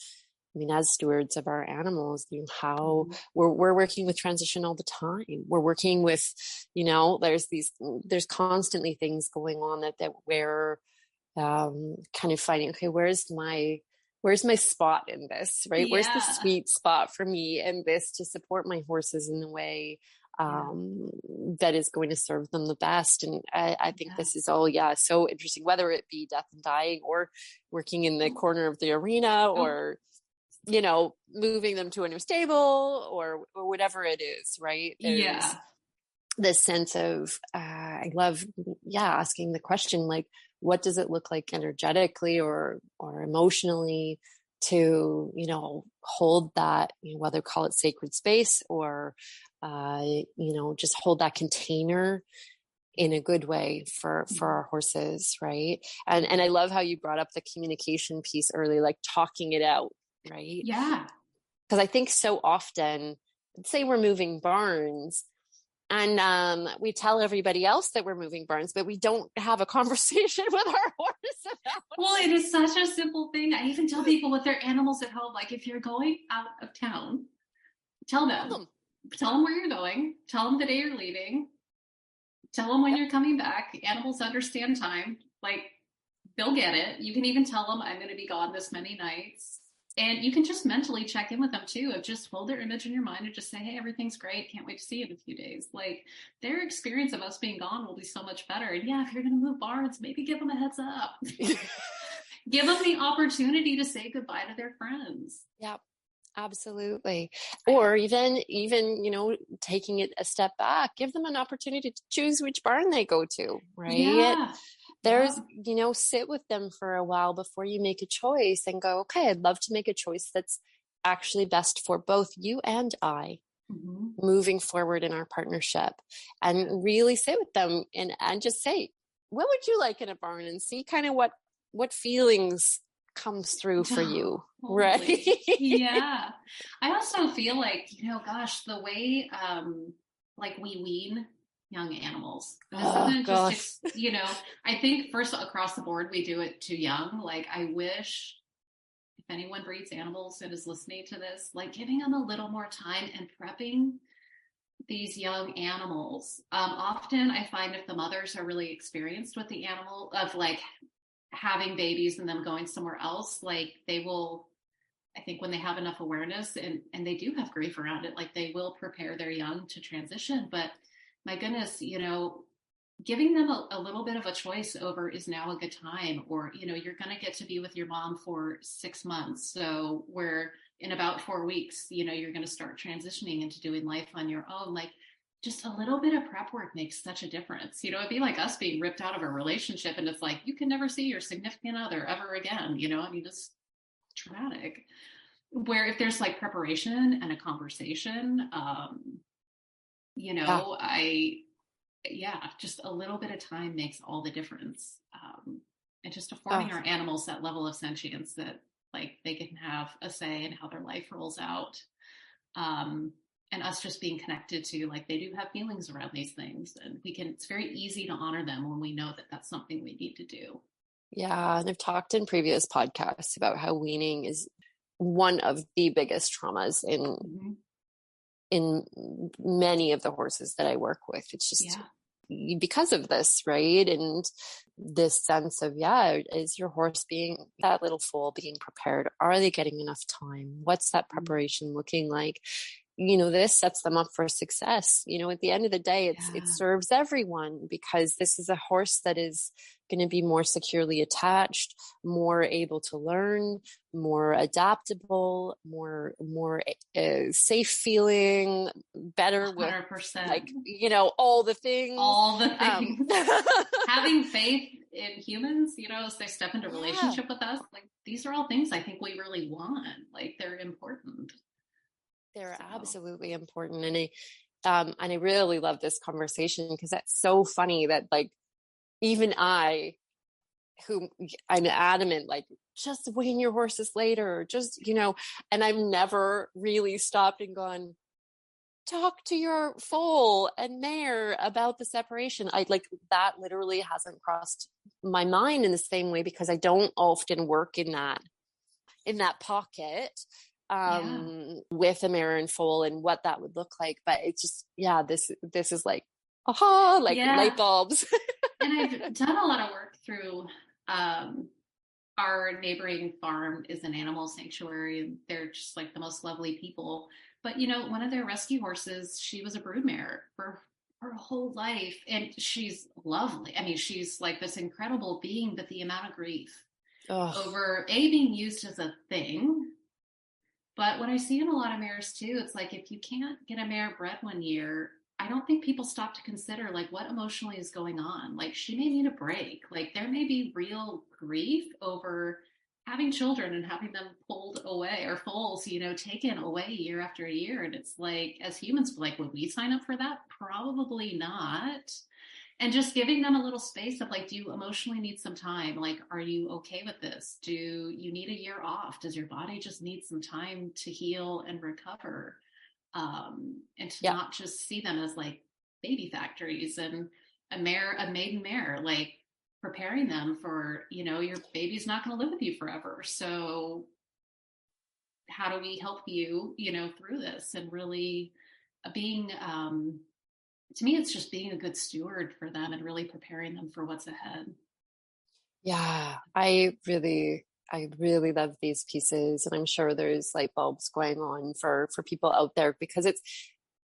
I mean, as stewards of our animals, how we're working with transition all the time. We're working with, there's constantly things going on that we're kind of finding, okay, where's my spot in this, right? Where's the sweet spot for me in this to support my horses in the way that is going to serve them the best. And I think this is all, so interesting, whether it be death and dying or working in the corner of the arena or, moving them to a new stable or whatever it is, right? There's this sense of, I love, asking the question, like, what does it look like energetically or emotionally to, hold that, whether call it sacred space or, just hold that container in a good way for our horses. Right. And I love how you brought up the communication piece early, like talking it out. Right. Yeah. Because I think so often, say we're moving barns, and we tell everybody else that we're moving barns, but we don't have a conversation with our horse about it. Well, it is such a simple thing. I even tell people with their animals at home, like if you're going out of town, tell them where you're going, tell them the day you're leaving, tell them when you're coming back. Animals understand time. Like they'll get it. You can even tell them I'm going to be gone this many nights. And you can just mentally check in with them too, of just hold their image in your mind and just say, hey, everything's great. Can't wait to see you in a few days. Like their experience of us being gone will be so much better. And if you're going to move barns, maybe give them a heads up. Give them the opportunity to say goodbye to their friends. Yeah, absolutely. Or even, taking it a step back, give them an opportunity to choose which barn they go to, right? Yeah. There's, sit with them for a while before you make a choice and go, okay, I'd love to make a choice that's actually best for both you and I moving forward in our partnership, and really sit with them and just say, what would you like in a barn, and see kind of what feelings comes through for you. Right. Yeah. I also feel like, the way, like we wean young animals. This isn't just, I think first across the board, we do it too young. Like I wish if anyone breeds animals and is listening to this, like giving them a little more time and prepping these young animals. Often I find if the mothers are really experienced with the animal of like having babies and them going somewhere else, like they will, I think when they have enough awareness and they do have grief around it, like they will prepare their young to transition. But my goodness, giving them a little bit of a choice over is now a good time, or, you're going to get to be with your mom for 6 months. So we're in about 4 weeks, you're going to start transitioning into doing life on your own. Like just a little bit of prep work makes such a difference. It'd be like us being ripped out of a relationship and it's like, you can never see your significant other ever again. It's traumatic. Where if there's like preparation and a conversation, just a little bit of time makes all the difference. And just affording our animals that level of sentience that like they can have a say in how their life rolls out. And us just being connected to like, they do have feelings around these things, and it's very easy to honor them when we know that that's something we need to do. Yeah. And I've talked in previous podcasts about how weaning is one of the biggest traumas in many of the horses that I work with. It's just because of this, right? And this sense of, is your horse being, that little foal being prepared? Are they getting enough time? What's that preparation looking like? This sets them up for success. At the end of the day, it serves everyone, because this is a horse that is going to be more securely attached, more able to learn, more adaptable, more safe feeling, better 100%. With like, all the things. Having faith in humans, as they step into relationship with us, like these are all things I think we really want. Like they're important. They're absolutely important. And And I really love this conversation because that's so funny that like, even who I'm adamant, like, just wean your horses later, just, and I've never really stopped and gone, talk to your foal and mare about the separation. I like that literally hasn't crossed my mind in the same way because I don't often work in that pocket with a mare and foal and what that would look like. But it's just, this is like, aha, like light bulbs. And I've done a lot of work through our neighboring farm is an animal sanctuary, and they're just like the most lovely people. But one of their rescue horses, she was a broodmare for her whole life, and she's lovely. I mean, she's like this incredible being, but the amount of grief over being used as a thing. But what I see in a lot of mares too, it's like if you can't get a mare bred one year, I don't think people stop to consider like what emotionally is going on. Like she may need a break. Like there may be real grief over having children and having them pulled away, or foals, taken away year after year. And it's like, as humans, like, would we sign up for that? Probably not. And just giving them a little space of like, do you emotionally need some time? Like, are you okay with this? Do you need a year off? Does your body just need some time to heal and recover? And to not just see them as like baby factories and a maiden mare, like preparing them for, your baby's not going to live with you forever. So how do we help you, through this, and really being, to me, it's just being a good steward for them and really preparing them for what's ahead. Yeah, I really love these pieces, and I'm sure there's light bulbs going on for people out there because it's,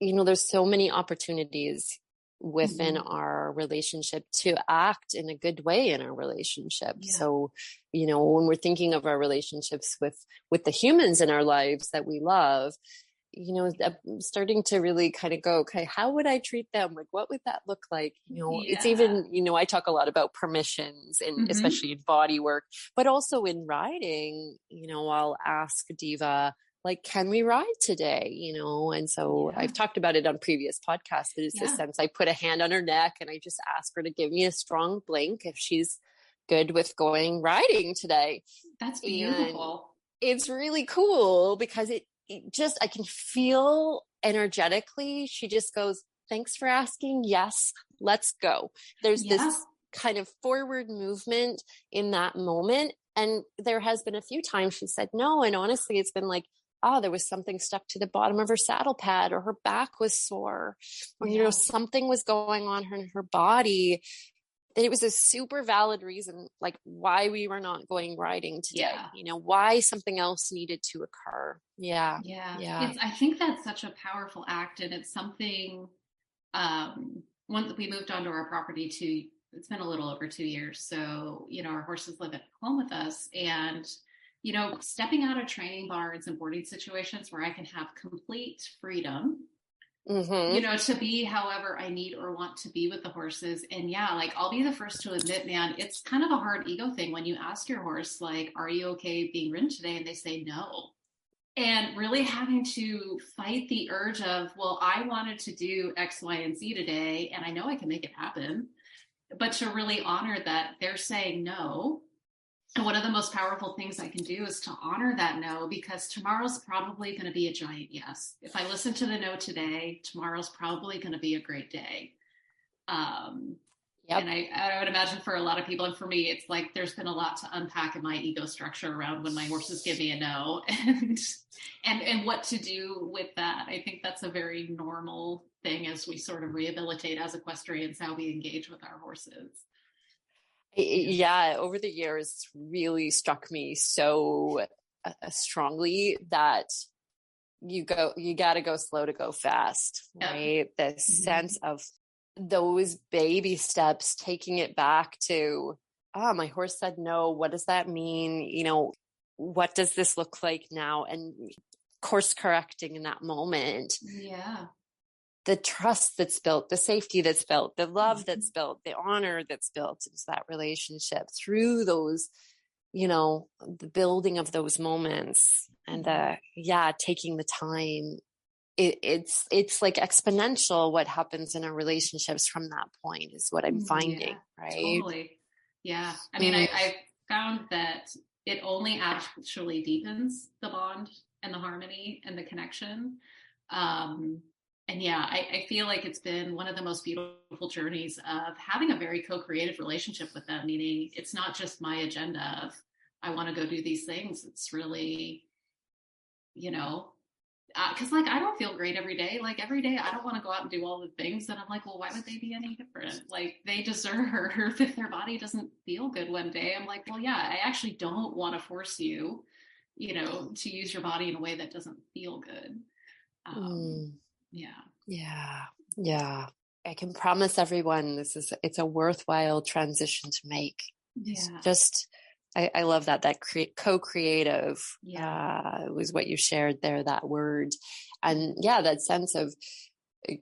there's so many opportunities within our relationship to act in a good way in our relationship. Yeah. So, when we're thinking of our relationships with the humans in our lives that we love, starting to really kind of go, okay, how would I treat them? Like, what would that look like? It's even, I talk a lot about permissions and especially in body work, but also in riding, I'll ask Diva, like, can we ride today? And so I've talked about it on previous podcasts, but it's the sense I put a hand on her neck and I just ask her to give me a strong blink if she's good with going riding today. That's beautiful. And it's really cool because I can feel energetically, she just goes, thanks for asking. Yes, let's go. There's this kind of forward movement in that moment. And there has been a few times she said no. And honestly, it's been like, there was something stuck to the bottom of her saddle pad, or her back was sore, or, something was going on in her body. It was a super valid reason, like why we were not going riding today, why something else needed to occur. Yeah. I think that's such a powerful act. And it's something, once we moved onto our property it's been a little over 2 years. So, our horses live at home with us, and, stepping out of training barns and boarding situations where I can have complete freedom, to be however I need or want to be with the horses. And like, I'll be the first to admit, man, it's kind of a hard ego thing when you ask your horse, like, are you okay being ridden today? And they say no. And really having to fight the urge of, well, I wanted to do X, Y, and Z today, and I know I can make it happen, but to really honor that they're saying no. And one of the most powerful things I can do is to honor that no, because tomorrow's probably going to be a giant yes. If I listen to the no today, tomorrow's probably going to be a great day. And I would imagine for a lot of people, and for me, it's like there's been a lot to unpack in my ego structure around when my horses give me a no, and what to do with that. I think that's a very normal thing as we sort of rehabilitate as equestrians, how we engage with our horses. Yeah, over the years really struck me so strongly that you got to go slow to go fast, right? This sense of those baby steps, taking it back to, my horse said no. What does that mean? What does this look like now? And course correcting in that moment. Yeah. The trust that's built, the safety that's built, the love that's built, the honor that's built into that relationship through those, the building of those moments and taking the time it's like exponential what happens in our relationships from that point is what I'm Yeah, finding, right? totally. Yeah. I mean, Mm, I found that it only actually deepens the bond and the harmony and the connection. Um, and yeah, I feel like it's been one of the most beautiful journeys of having a very co-creative relationship with them, meaning it's not just my agenda of I want to go do these things. It's really, you know, because like I don't feel great every day. Like every day, I don't want to go out and do all the things. And I'm like, well, why would they be any different? Like they deserve if their body doesn't feel good one day. I'm like, well, yeah, I actually don't want to force you, to use your body in a way that doesn't feel good. Um, mm, yeah, yeah, yeah. I can promise everyone it's a worthwhile transition to make. It's yeah, just, I love that co-creative yeah, was what you shared there, that word. And mm-hmm. yeah, that sense of,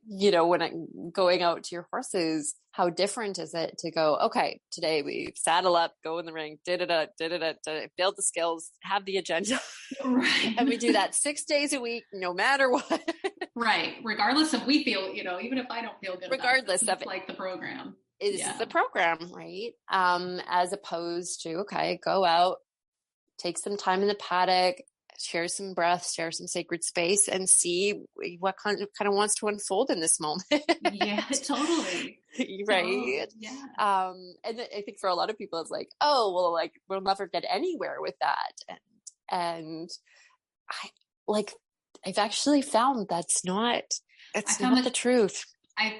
when I'm going out to your horses, how different is it to go, okay, today we saddle up, go in the ring, build the skills, have the agenda. Right, And we do that 6 days a week, no matter what. right. Regardless of we feel, even if I don't feel good about this, Regardless of it's it. like the program. Is Yeah, the program, right? As opposed to, okay, go out, take some time in the paddock, share some breath, share some sacred space, and see what kind of wants to unfold in this moment. yeah, totally, Right. totally, yeah. And I think for a lot of people, it's like, oh, well, like we'll never get anywhere with that. And I like, I've actually found I it's found not that the truth. I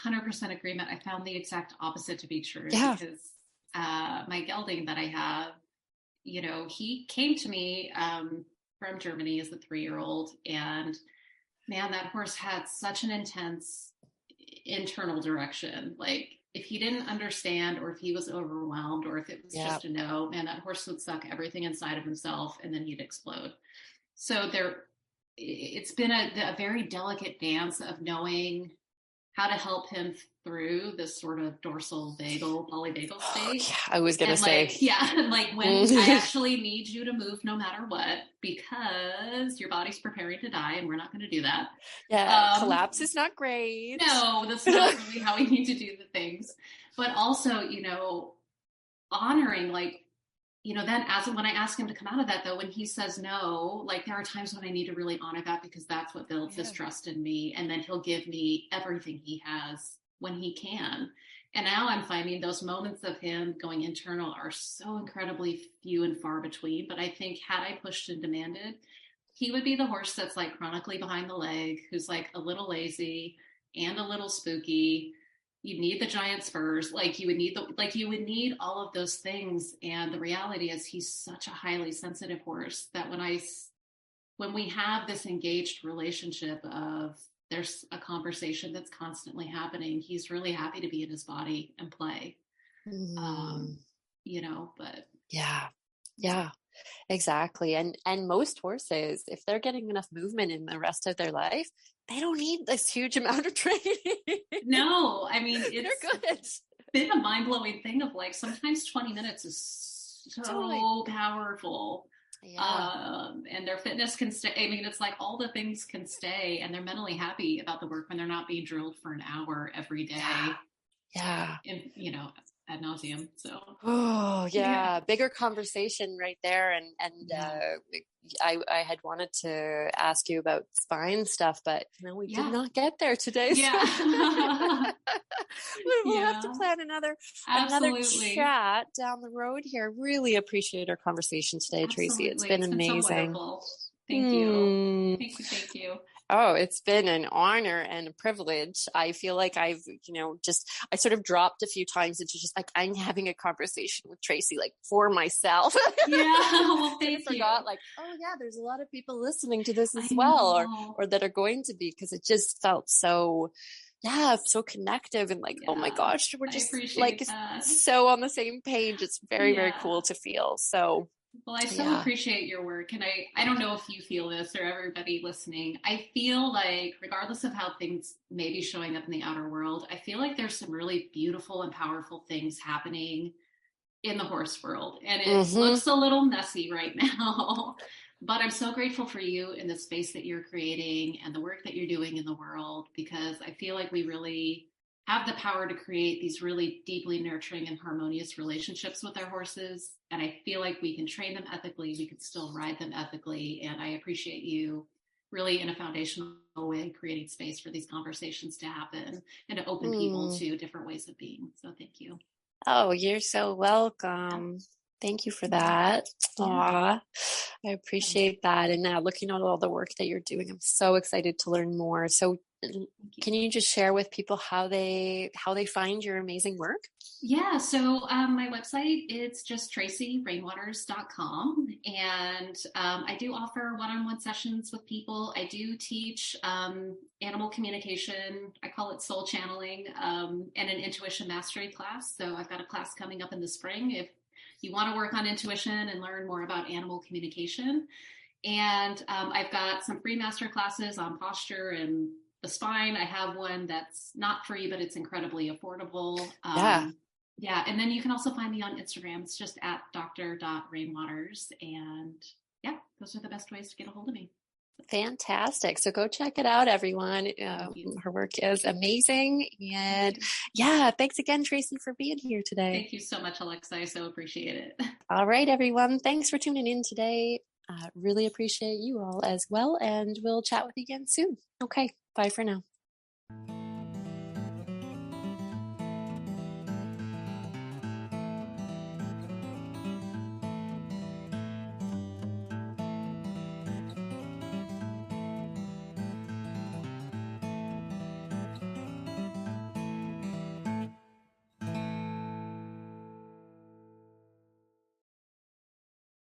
100% agreement. I found the exact opposite to be true Yeah. because my gelding that I have, he came to me from Germany as a 3-year-old, and man, that horse had such an intense internal direction. Like if he didn't understand, or if he was overwhelmed, or if it was Yeah. just a no, man, that horse would suck everything inside of himself, and then he'd explode. So it's been a very delicate dance of knowing how to help him through this sort of dorsal vagal polyvagal Oh, state. yeah. I was going to And say, like, yeah, like when I actually need you to move no matter what, because your body's preparing to die and we're not going to do that. yeah, Um, collapse is not great. no, that's not really how we need to do the things. But also, honoring like, then as when I ask him to come out of that though, when he says no, like there are times when I need to really honor that because that's what builds his Yeah. trust in me. And then he'll give me everything he has when he can. And now I'm finding those moments of him going internal are so incredibly few and far between. But I think had I pushed and demanded, he would be the horse that's like chronically behind the leg, who's like a little lazy and a little spooky. You need the giant spurs, like you would need all of those things. And the reality is he's such a highly sensitive horse that when we have this engaged relationship of there's a conversation that's constantly happening, he's really happy to be in his body and play. Mm, um but yeah. Yeah, exactly. And most horses, if they're getting enough movement in the rest of their life, they don't need this huge amount of training. no, I mean, it's They're good. been a mind-blowing thing of like sometimes 20 minutes is Totally. so powerful. Yeah. And their fitness can stay. I mean, it's like all the things can stay, and they're mentally happy about the work when they're not being drilled for an hour every Yeah. day, Yeah. and ad nauseum. So Oh, yeah, yeah. Bigger conversation right there. And yeah, I had wanted to ask you about spine stuff, but we did yeah, not get there today. So yeah, we'll have to yeah. plan another Absolutely, chat down the road here. Really appreciate our conversation today, Tracy. It's absolutely. been It's been so amazing. wonderful. Thank you. Hmm. Thank you. Thank you. Oh, it's been an honor and a privilege. I feel like I sort of dropped a few times into just like, I'm having a conversation with Tracy, like for myself. Yeah. Well, Sort of thank you. forgot like, oh yeah, there's a lot of people listening to this I as well, know. or that are going to be, because it just felt so, yeah, so connective and like, oh my Yeah. gosh, we're I just like appreciate that. so on the same page. It's very, very Yeah. cool to feel. So Well, I so yeah. appreciate your work. And I don't know if you feel this or everybody listening. I feel like, regardless of how things may be showing up in the outer world, I feel like there's some really beautiful and powerful things happening in the horse world. And it Mm-hmm. looks a little messy right now. But I'm so grateful for you and the space that you're creating and the work that you're doing in the world, because I feel like we really have the power to create these really deeply nurturing and harmonious relationships with our horses. And I feel like we can train them ethically, we can still ride them ethically. And I appreciate you really in a foundational way creating space for these conversations to happen and to open people to different ways of being. So thank you. Oh, you're so welcome. Thank you for that. Aw, I appreciate that. And now looking at all the work that you're doing, I'm so excited to learn more. So can you just share with people how they find your amazing work? Yeah, so my website, it's just tracyrainwaters.com. And I do offer one-on-one sessions with people. I do teach animal communication. I call it soul channeling, and an intuition mastery class. So I've got a class coming up in the spring if you want to work on intuition and learn more about animal communication. And I've got some free master classes on posture and the spine. I have one that's not free, but it's incredibly affordable. Yeah. And then you can also find me on Instagram. It's just at dr.rainwaters. And yeah, those are the best ways to get a hold of me. Fantastic. So go check it out, everyone. Her work is amazing. And yeah, thanks again, Tracy, for being here today. Thank you so much, Alexa. I so appreciate it. All right, everyone. Thanks for tuning in today. Really appreciate you all as well. And we'll chat with you again soon. Okay. Bye for now.